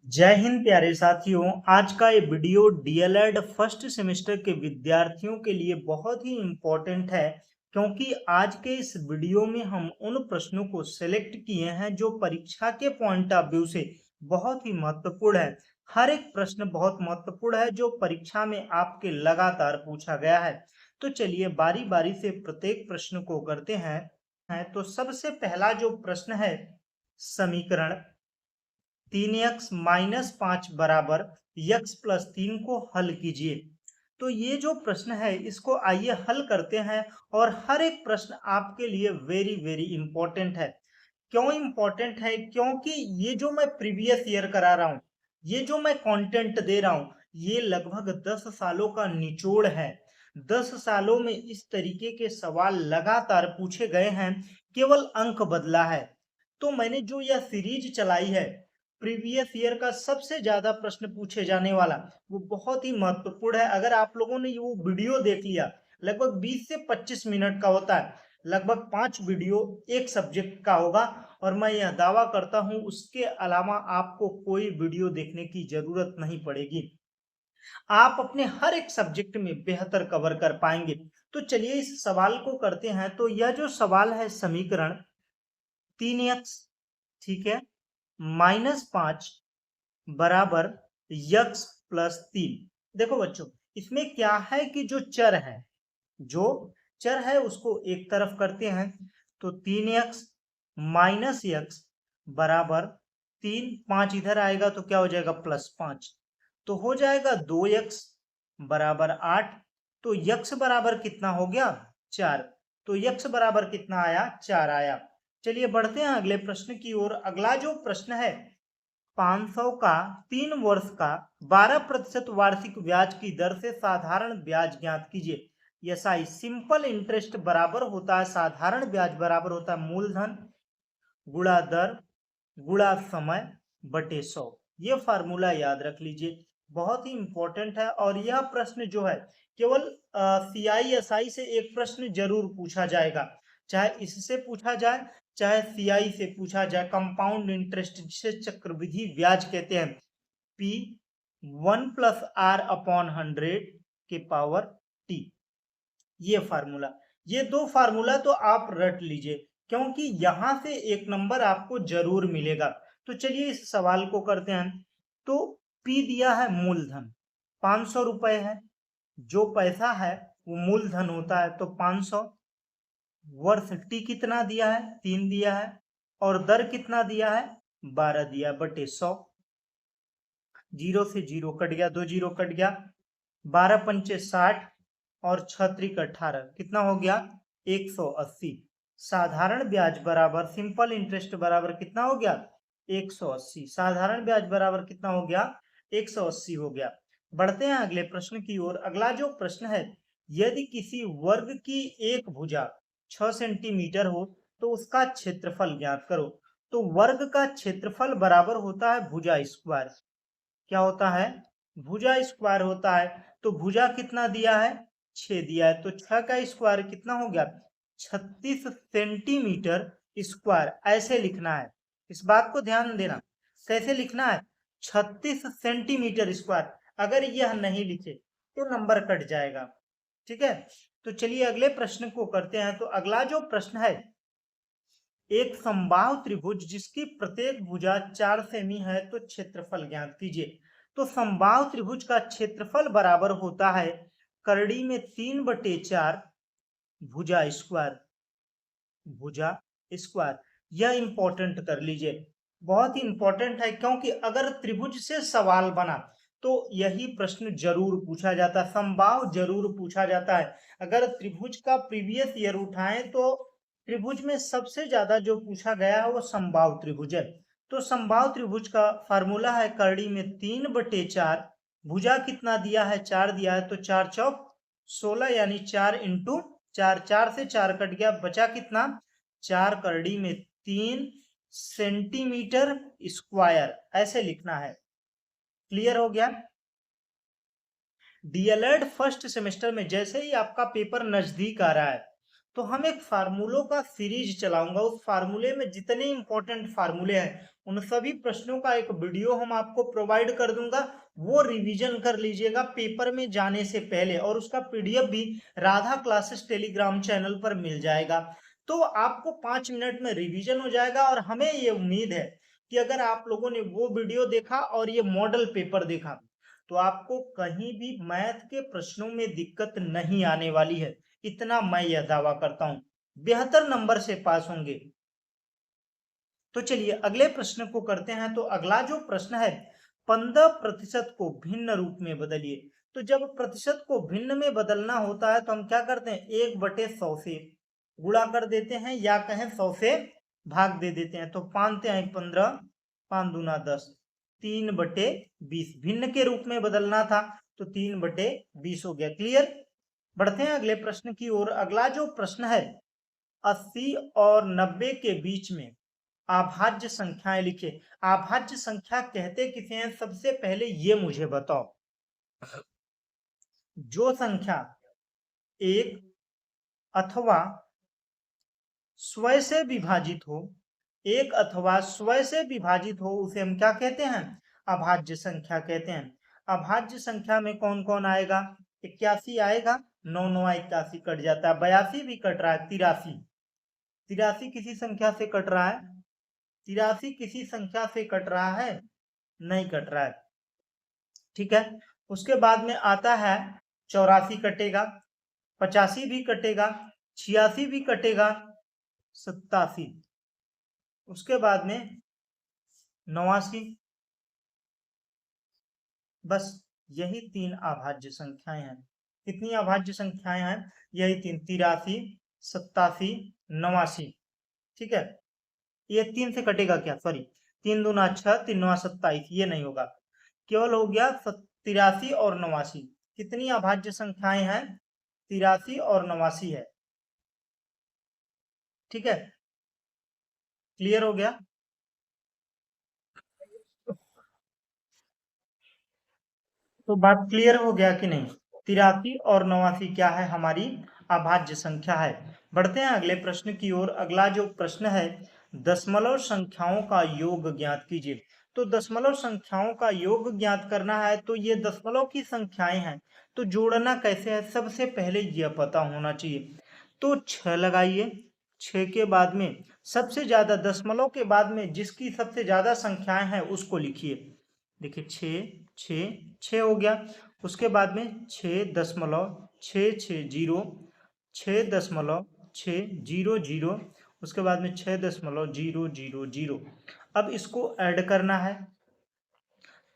जय हिंद प्यारे साथियों। आज का ये वीडियो डीएलएड फर्स्ट सेमेस्टर के विद्यार्थियों के लिए बहुत ही इम्पोर्टेंट है, क्योंकि आज के इस वीडियो में हम उन प्रश्नों को सेलेक्ट किए हैं जो परीक्षा के पॉइंट ऑफ व्यू से बहुत ही महत्वपूर्ण है। हर एक प्रश्न बहुत महत्वपूर्ण है जो परीक्षा में आपके लगातार पूछा गया है। तो चलिए बारी बारी से प्रत्येक प्रश्न को करते हैं। तो सबसे पहला जो प्रश्न है, समीकरण 3x-5 बराबर x+3 को हल कीजिए। तो ये जो प्रश्न है इसको आइए हल करते हैं। और हर एक प्रश्न आपके लिए वेरी वेरी इंपॉर्टेंट है। क्यों इंपॉर्टेंट है? क्योंकि ये जो मैं प्रीवियस ईयर करा रहा हूँ, ये जो मैं कंटेंट दे रहा हूँ, ये लगभग 10 सालों का निचोड़ है। 10 सालों में इस तरीके के सवाल लगातार पूछे गए हैं, केवल अंक बदला है। तो मैंने जो यह सीरीज चलाई है, प्रीवियस ईयर का सबसे ज्यादा प्रश्न पूछे जाने वाला, वो बहुत ही महत्वपूर्ण है। अगर आप लोगों ने वो वीडियो देख लिया, लगभग 20 से 25 मिनट का होता है, लगभग 5 वीडियो एक सब्जेक्ट का होगा। और मैं यह दावा करता हूं उसके अलावा आपको कोई वीडियो देखने की जरूरत नहीं पड़ेगी। आप अपने हर एक सब्जेक्ट में बेहतर कवर कर पाएंगे। तो चलिए इस सवाल को करते हैं। तो यह जो सवाल है, समीकरण 3x, ठीक है, -5 बराबर x+3। देखो बच्चों, इसमें क्या है कि जो चर है उसको एक तरफ करते हैं। तो 3x माइनस एक्स बराबर 3, 5 इधर आएगा तो क्या हो जाएगा, +5। तो हो जाएगा 2x बराबर 8। तो x बराबर कितना हो गया, 4। तो x बराबर कितना आया, 4 आया। चलिए बढ़ते हैं अगले प्रश्न की ओर। अगला जो प्रश्न है, 500 का 3 वर्ष का 12% वार्षिक ब्याज की दर से साधारण ब्याज ज्ञात कीजिए। एसआई सिंपल इंटरेस्ट बराबर होता है, साधारण ब्याज बराबर होता है मूलधन गुणा दर गुणा समय बटे 100। ये फार्मूला याद रख लीजिए, बहुत ही इंपॉर्टेंट है। और यह प्रश्न जो है, केवल सीआईएसआई से एक प्रश्न जरूर पूछा जाएगा, चाहे इससे पूछा जाए चाहे सीआई से पूछा जाए। कंपाउंड इंटरेस्ट जिसे चक्रवृद्धि ब्याज कहते हैं, पी 1+r/100 के पावर टी, ये फार्मूला। ये दो फार्मूला तो आप रट लीजिए, क्योंकि यहां से एक नंबर आपको जरूर मिलेगा। तो चलिए इस सवाल को करते हैं। तो पी दिया है मूलधन, 500 रुपए है। जो पैसा है वो मूलधन होता है, तो 500। वर्ष टी कितना दिया है, 3 दिया है। और दर कितना दिया है, 12 दिया है, बटे 100। जीरो से जीरो कट गया, 2 जीरो कट गया, 12 पंचे 60 और 6 त्रिक 18, कितना हो गया, 180। साधारण ब्याज बराबर सिंपल इंटरेस्ट बराबर कितना हो गया, 180। साधारण ब्याज बराबर कितना हो गया, 180 हो गया। बढ़ते हैं अगले प्रश्न की ओर। अगला जो प्रश्न है, यदि किसी वर्ग की एक भुजा 6 सेंटीमीटर हो तो उसका क्षेत्रफल ज्ञात करो। तो वर्ग का क्षेत्रफल बराबर होता है भुजा स्क्वायर। क्या होता है, भुजा स्क्वायर होता है। तो भुजा कितना दिया है, 6 दिया है। तो 6 का स्क्वायर कितना हो गया, 36 सेंटीमीटर स्क्वायर। ऐसे लिखना है, इस बात को ध्यान देना। कैसे लिखना है, 36 सेंटीमीटर स्क्वायर। अगर यह नहीं लिखे तो नंबर कट जाएगा, ठीक है। तो चलिए अगले प्रश्न को करते हैं। तो अगला जो प्रश्न है, एक समबाहु त्रिभुज जिसकी प्रत्येक भुजा 4 सेमी है तो क्षेत्रफल ज्ञात कीजिए। तो समबाहु त्रिभुज का क्षेत्रफल बराबर होता है करड़ी में 3/4 भुजा स्क्वायर। भुजा स्क्वायर, यह इंपॉर्टेंट कर लीजिए, बहुत ही इंपॉर्टेंट है। क्योंकि अगर त्रिभुज से सवाल बना तो यही प्रश्न जरूर पूछा जाता है, समबाहु जरूर पूछा जाता है। अगर त्रिभुज का प्रीवियस ईयर उठाएं तो त्रिभुज में सबसे ज्यादा जो पूछा गया है वो समबाहु त्रिभुज है। तो समबाहु त्रिभुज का फार्मूला है करड़ी में 3/4, भुजा कितना दिया है, 4 दिया है। तो 4 चौक 16, यानी 4 इंटू 4, 4 से 4 कट गया, बचा कितना, 4 करड़ी में 3 सेंटीमीटर स्क्वायर। ऐसे लिखना है, क्लियर हो गया। डीएलएड फर्स्ट सेमेस्टर में जैसे ही आपका पेपर नजदीक आ रहा है तो हम एक फार्मूलों का सीरीज चलाऊंगा। उस फार्मूले में जितने इंपॉर्टेंट फार्मूले हैं उन सभी प्रश्नों का एक वीडियो हम आपको प्रोवाइड कर दूंगा। वो रिवीजन कर लीजिएगा पेपर में जाने से पहले, और उसका पीडीएफ भी राधा क्लासेस टेलीग्राम चैनल पर मिल जाएगा। तो आपको 5 मिनट में रिवीजन हो जाएगा। और हमें ये उम्मीद है कि अगर आप लोगों ने वो वीडियो देखा और ये मॉडल पेपर देखा तो आपको कहीं भी मैथ के प्रश्नों में दिक्कत नहीं आने वाली है। इतना मैं यह दावा करता हूं, बेहतर नंबर से पास होंगे। तो चलिए अगले प्रश्न को करते हैं। तो अगला जो प्रश्न है, 15% को भिन्न रूप में बदलिए। तो जब प्रतिशत को भिन्न में बदलना होता है तो हम क्या करते हैं, 1/100 से गुणा कर देते हैं, या कहें 100 से भाग दे देते हैं। तो 5 हैं 15, 5 दूना 10, 3/20 भिन्न के रूप में बदलना था तो 3/20 हो गया। क्लियर। बढ़ते हैं अगले प्रश्न की ओर। अगला जो प्रश्न है, 80 और 90 के बीच में अभाज्य संख्याएं लिखिए। अभाज्य संख्या कहते किसे हैं, सबसे पहले ये मुझे बताओ। जो संख्या एक अथवा स्वयं से विभाजित हो, एक अथवा स्वयं से विभाजित हो, उसे हम क्या कहते हैं, अभाज्य संख्या कहते हैं। अभाज्य संख्या में कौन कौन आएगा, 81 आएगा, 9 9 81 कट जाता है, 82 भी कट रहा है, 83 किसी संख्या से कट रहा है, 83 किसी संख्या से कट रहा है, नहीं कट रहा है। ठीक है। उसके बाद में आता है 84 कटेगा, 85 भी कटेगा, 86 भी कटेगा, 87, उसके बाद में 89। बस यही 3 अभाज्य संख्याएं हैं। कितनी अभाज्य संख्याएं हैं, यही 3, 83, 87, 89। ठीक है। ये 3 से कटेगा क्या, सॉरी, 3 दूना 6, 3 9 27, ये नहीं होगा, केवल हो गया 83 और 89। कितनी अभाज्य संख्याएं हैं, 83 और 89 है। ठीक है, क्लियर हो गया। तो बात क्लियर हो गया कि नहीं, 83 और 89 क्या है, हमारी अभाज्य संख्या है। बढ़ते हैं अगले प्रश्न की ओर। अगला जो प्रश्न है, दशमलव संख्याओं का योग ज्ञात कीजिए। तो दशमलव संख्याओं का योग ज्ञात करना है तो ये दशमलव की संख्याएं हैं, तो जोड़ना कैसे है, सबसे पहले यह पता होना चाहिए। तो 6 लगाइए, 6 के बाद में सबसे ज्यादा, दशमलव के बाद में जिसकी सबसे ज्यादा संख्याएं हैं उसको लिखिए। देखिए 6 हो गया। उसके बाद में 6.660, 6.600, उसके बाद में 6.000। अब इसको ऐड करना है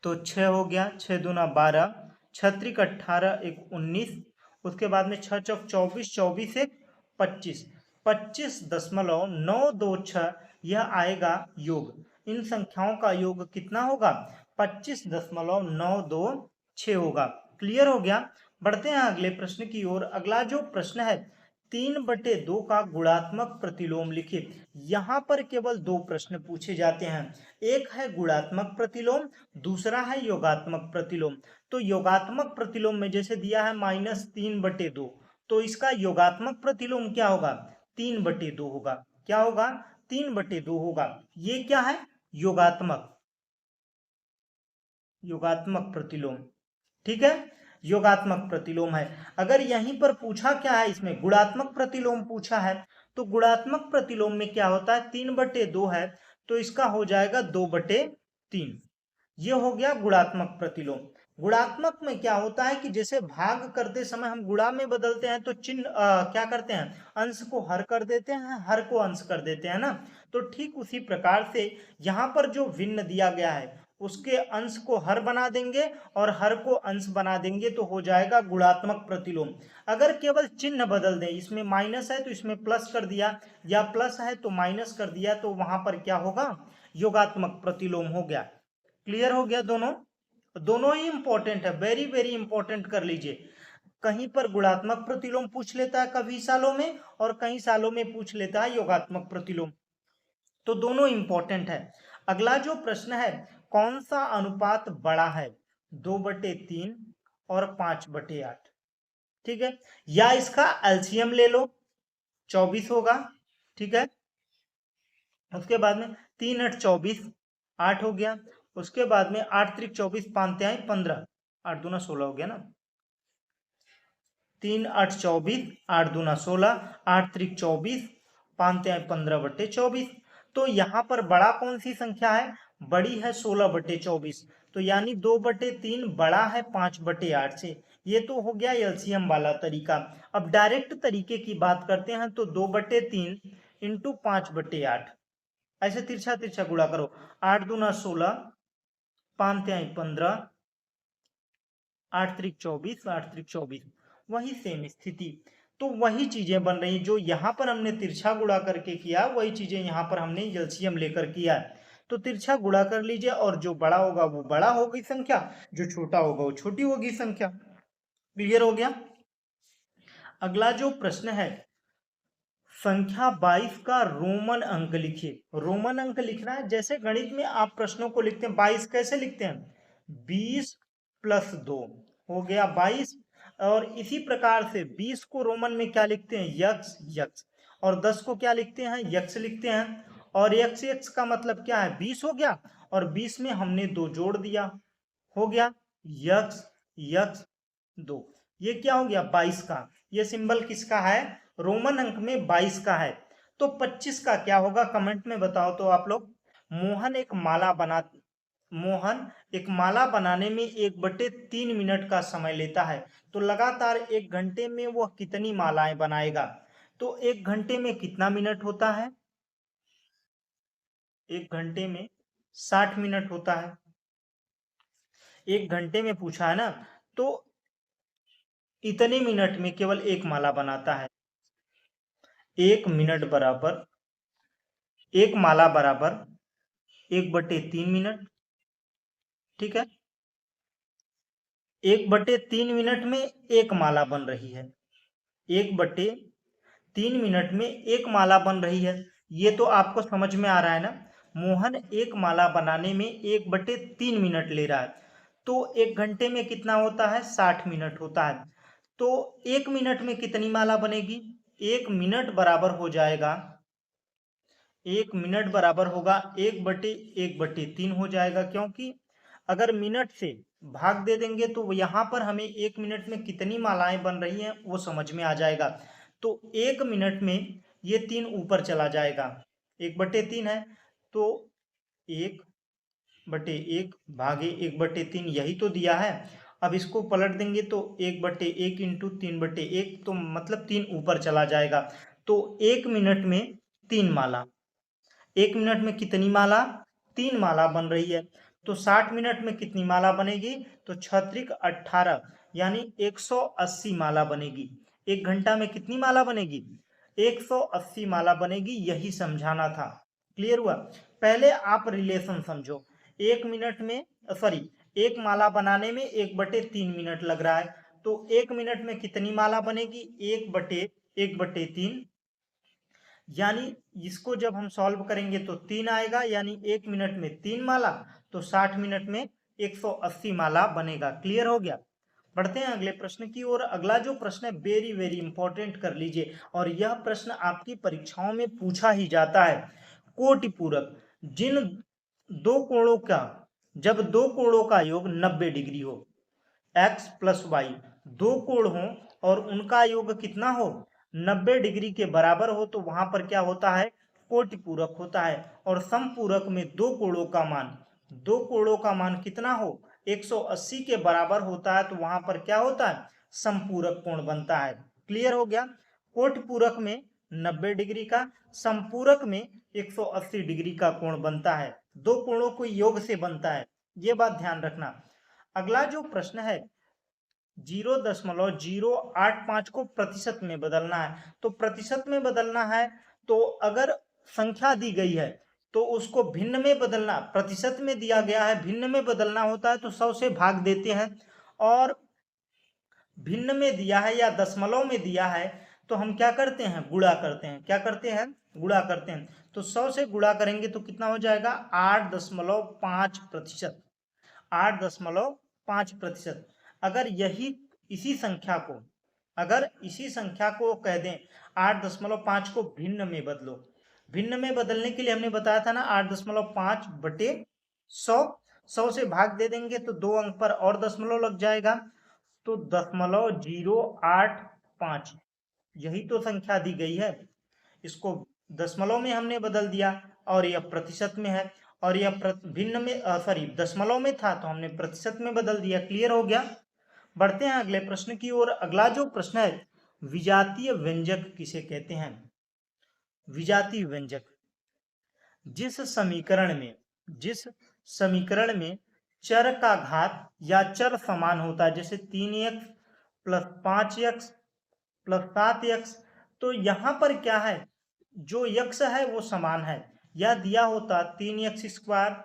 तो 6 हो गया, 6 दूना 12, 6 त्रिक 18, 1 19, उसके बाद में 6 चौक 24, 24 एक 25, 25.926 यह आएगा योग। इन संख्याओं का योग कितना होगा, 25.926 होगा। क्लियर हो गया। बढ़ते हैं अगले प्रश्न की ओर। अगला जो प्रश्न है, 3/2 का गुणात्मक प्रतिलोम लिखिए। यहाँ पर केवल 2 प्रश्न पूछे जाते हैं, एक है गुणात्मक प्रतिलोम, दूसरा है योगात्मक प्रतिलोम। तो योगात्मक प्रतिलोम में जैसे दिया है -3/2, तो इसका योगात्मक प्रतिलोम क्या होगा, 3/2 होगा। क्या होगा, 3/2 होगा। ये क्या है, योगात्मक प्रतिलोम। ठीक है, योगात्मक प्रतिलोम है। अगर यहीं पर पूछा क्या है, इसमें गुणात्मक प्रतिलोम पूछा है, तो गुणात्मक प्रतिलोम में क्या होता है, 3/2 है तो इसका हो जाएगा 2/3। ये हो गया गुणात्मक प्रतिलोम। गुणात्मक में क्या होता है कि जैसे भाग करते समय हम गुणा में बदलते हैं तो चिन्ह क्या करते हैं, अंश को हर कर देते हैं, हर को अंश कर देते हैं ना। तो ठीक उसी प्रकार से यहाँ पर जो भिन्न दिया गया है उसके अंश को हर बना देंगे और हर को अंश बना देंगे तो हो जाएगा गुणात्मक प्रतिलोम। अगर केवल चिन्ह बदल दें, इसमें माइनस है तो इसमें प्लस कर दिया, या प्लस है तो माइनस कर दिया, तो वहां पर क्या होगा, योगात्मक प्रतिलोम हो गया। क्लियर हो गया। दोनों दोनों ही इंपॉर्टेंट है, वेरी वेरी इंपॉर्टेंट कर लीजिए। कहीं पर गुणात्मक प्रतिलोम पूछ लेता है कभी सालों में, और कई सालों में पूछ लेता है योगात्मक प्रतिलोम। तो दोनों इंपॉर्टेंट है। अगला जो प्रश्न है, कौन सा अनुपात बड़ा है, 2/3 और 5/8। ठीक है, या इसका एलसीएम ले लो, 24 होगा, ठीक है। उसके बाद में 3 8 24, 8 हो गया। उसके बाद में 8 3 24, 5 तिहाई 15, 8 दूना 16 हो गया ना। 3 8 24, 8 दूना 16, 8 3 24, 5 तिहाई 15/24। तो यहाँ पर बड़ा कौन सी संख्या है? बड़ी है 16/24। तो यानी 2/3 बड़ा है 5/8 से। ये तो हो गया एलसीएम वाला तरीका। अब डायरेक्ट तरीके की बात करते हैं तो 2/3 इंटू 5/8, ऐसे तिरछा तिरछा गुणा करो। 8 दूना 16, 5 तिहाई 15, 8 त्रिक 24, 8 त्रिक 24, वही सेम स्थिति। तो वही चीजें बन रही जो यहाँ पर हमने तिरछा गुणा करके किया, वही चीजें यहाँ पर हमने एलसीएम लेकर किया। तो तिरछा गुणा कर लीजिए और जो बड़ा होगा वो बड़ा होगी संख्या, जो छोटा होगा वो छोटी होगी संख्या। क्लियर हो गया। अगला जो प्रश्न है, संख्या 22 का रोमन अंक लिखिए। रोमन अंक लिखना है, जैसे गणित में आप प्रश्नों को लिखते हैं 22 कैसे लिखते हैं? 20 + 2 हो गया 22। और इसी प्रकार से 20 को रोमन में क्या लिखते हैं? X x. और 10 को क्या लिखते हैं? यक्स लिखते हैं। और यक्स यक्स का मतलब क्या है? 20 हो गया और 20 में हमने 2 जोड़ दिया, हो गया यक्स यक्स 2। ये क्या हो गया? 22 का। ये सिंबल किसका है? रोमन अंक में 22 का है। तो 25 का क्या होगा? कमेंट में बताओ तो आप लोग। मोहन एक माला बनाने में 1/3 मिनट का समय लेता है। तो लगातार 1 घंटे में वह कितनी मालाएं बनाएगा? तो 1 घंटे में कितना मिनट होता है? 1 घंटे में 60 मिनट होता है। 1 घंटे में पूछा है ना, तो इतने मिनट में केवल 1 माला बनाता है। 1 मिनट बराबर, 1 माला बराबर 1/3 मिनट, ठीक है। 1/3 मिनट में 1 माला बन रही है। 1/3 मिनट में 1 माला बन रही है। ये तो आपको समझ में आ रहा है ना। मोहन 1 माला बनाने में 1/3 मिनट ले रहा है। तो 1 घंटे में कितना होता है? 60 मिनट होता है। तो 1 मिनट में कितनी माला बनेगी? 1 मिनट बराबर हो जाएगा, 1 मिनट बराबर होगा 1/1/3 हो जाएगा। क्योंकि अगर मिनट से भाग दे देंगे तो यहाँ पर हमें 1 मिनट में कितनी मालाएं बन रही हैं वो समझ में आ जाएगा। तो 1 मिनट में ये 3 ऊपर चला जाएगा, 1/3 है तो 1/1 भागे 1/3, यही तो दिया है। अब इसको पलट देंगे तो 1/1 इंटू 3/1, तो मतलब 3 ऊपर चला जाएगा। तो 1 मिनट में 3 माला। 1 मिनट में कितनी माला? 3 माला बन रही है। तो 60 मिनट में कितनी माला बनेगी? तो 6 × 18 यानी 180 माला बनेगी। 1 घंटा में कितनी माला बनेगी? 180 माला बनेगी, यही समझाना था। क्लियर हुआ? पहले आप रिलेशन समझो। 1 मिनट में, सॉरी, 1 माला बनाने में 1/3 मिनट लग रहा है। तो 1 मिनट में कितनी माला बनेगी? 1/1/3, यानी इसको जब हम सॉल्व करेंगे तो 3 आएगा, यानी 1 मिनट में 3 माला, तो 60 मिनट में 180 माला बनेगा। क्लियर हो गया? बढ़ते हैं अगले प्रश्न की ओर। अगला जो प्रश्न है वेरी वेरी इंपॉर्टेंट कर लीजिए, और यह प्रश्न आपकी परीक्षाओं में पूछा ही जाता है। कोटि पूरक, जिन दो कोणों का, जब दो कोणों का योग 90 डिग्री हो, x + y, दो कोण हो और उनका योग कितना हो? 90 डिग्री के बराबर हो, तो वहां पर क्या होता है? कोटि पूरक होता है। और समपूरक में दो कोणों का मान कितना हो? 180 के बराबर होता है, तो वहां पर क्या होता है? समपूरक कोण बनता है। क्लियर हो गया? कोटि पूरक में 90 डिग्री का, समपूरक में 180 डिग्री का कोण बनता है। दो कोणों को योग से बनता है, ये बात ध्यान रखना। अगला जो प्रश्न है, 0.085 को प्रतिशत में बदलना है। तो प्रतिशत में बदलना है, तो अगर संख्या दी गई है तो उसको भिन्न में बदलना, प्रतिशत में दिया गया है, भिन्न में बदलना होता है तो 100 से भाग देते हैं। और भिन्न में दिया है या दशमलव में दिया है तो हम क्या करते हैं? गुणा करते हैं। क्या करते हैं? गुणा करते हैं। तो 100 से गुणा करेंगे तो कितना हो जाएगा? 8.5%। 8.5%। अगर इसी संख्या को अगर इसी संख्या को कह दें 8.5 को भिन्न में बदलो, भिन्न में बदलने के लिए हमने बताया था ना 8.5 बटे 100 से भाग दे देंगे तो 2 अंक पर और दशमलव लग जाएगा, तो 0.085 यही तो संख्या दी गई है। इसको दशमलव में हमने बदल दिया और यह प्रतिशत में है, और यह भिन्न में दशमलव में था तो हमने प्रतिशत में बदल दिया। क्लियर हो गया। बढ़ते हैं अगले प्रश्न की ओर। अगला जो प्रश्न है, विजातीय व्यंजक किसे कहते हैं? विजातीय व्यंजक, जिस समीकरण में चर का घात या चर समान होता है, जैसे 3x plus 5x plus 7x, तो यहां पर क्या है, जो यक्ष है वो समान है। यह दिया होता 3x square,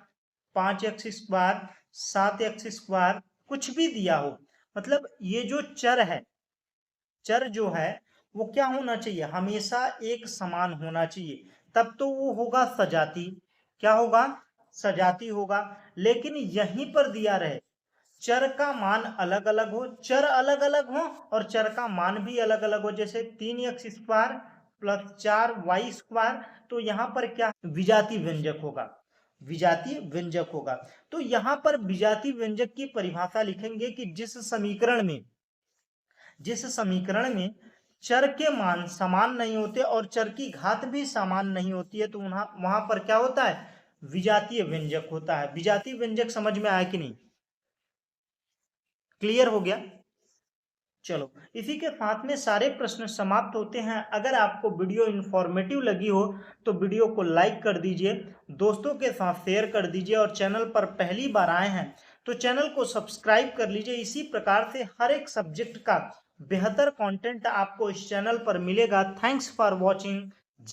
5x square, 7x square, कुछ भी दिया हो, मतलब ये जो चर है, चर जो है वो क्या होना चाहिए, हमेशा एक समान होना चाहिए, तब तो वो होगा सजाती। क्या होगा? सजाती होगा। लेकिन यहीं पर दिया रहे चर का मान अलग अलग हो, चर अलग अलग हो और चर का मान भी अलग अलग हो, जैसे 3x square plus 4y square, तो यहाँ पर क्या विजातीय व्यंजक होगा, विजातीय व्यंजक होगा। तो यहाँ पर विजातीय व्यंजक की परिभाषा लिखेंगे कि जिस समीकरण में चर के मान समान नहीं होते और चर की घात भी समान नहीं होती है, तो वहां पर क्या होता है, विजातीय व्यंजक होता है। विजातीय व्यंजक समझ में आया कि नहीं? क्लियर हो गया। चलो, इसी के साथ में सारे प्रश्न समाप्त होते हैं। अगर आपको वीडियो इंफॉर्मेटिव लगी हो तो वीडियो को लाइक कर दीजिए, दोस्तों के साथ शेयर कर दीजिए, और चैनल पर पहली बार आए हैं तो चैनल को सब्सक्राइब कर लीजिए। इसी प्रकार से हर एक सब्जेक्ट का बेहतर कंटेंट आपको इस चैनल पर मिलेगा। Thanks for watching.